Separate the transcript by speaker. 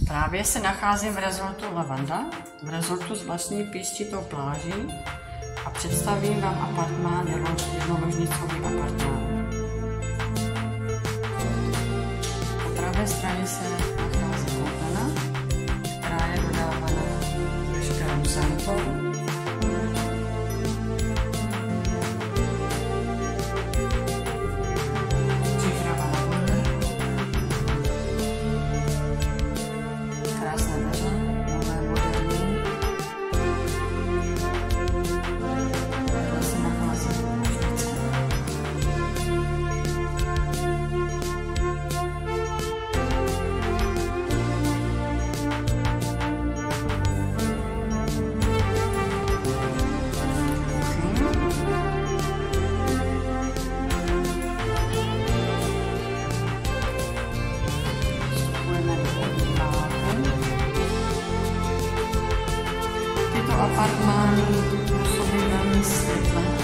Speaker 1: Právě se nacházím v rezortu Lavanda, v rezortu s vlastní pěstitou pláží a představím vám apartmán, jednoložnicový apartmán. Po pravé straně se nachází koupelna, která je dodávána veškerou sanitou. Krásné dveře, nové, moderní. Takhle se nachází ložnice. Tyto apartmány působí velmi světle.